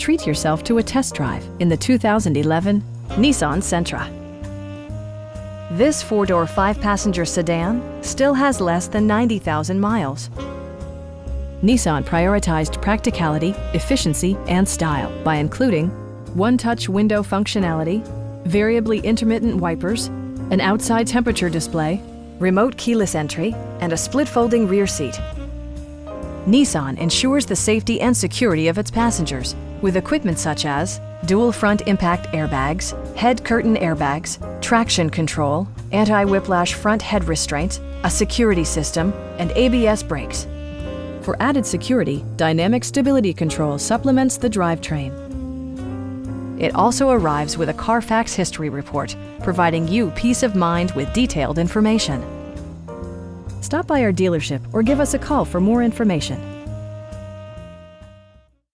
treat yourself to a test drive in the 2011 Nissan Sentra. This four-door, five-passenger sedan still has less than 90,000 miles. Nissan prioritized practicality, efficiency, and style by including one-touch window functionality, variably intermittent wipers, an outside temperature display, remote keyless entry, and a split-folding rear seat. Nissan ensures the safety and security of its passengers with equipment such as dual front impact airbags, head curtain airbags, traction control, anti-whiplash front head restraints, a security system, and ABS brakes. For added security, dynamic stability control supplements the drivetrain. It also arrives with a Carfax history report, providing you peace of mind with detailed information. Stop by our dealership or give us a call for more information.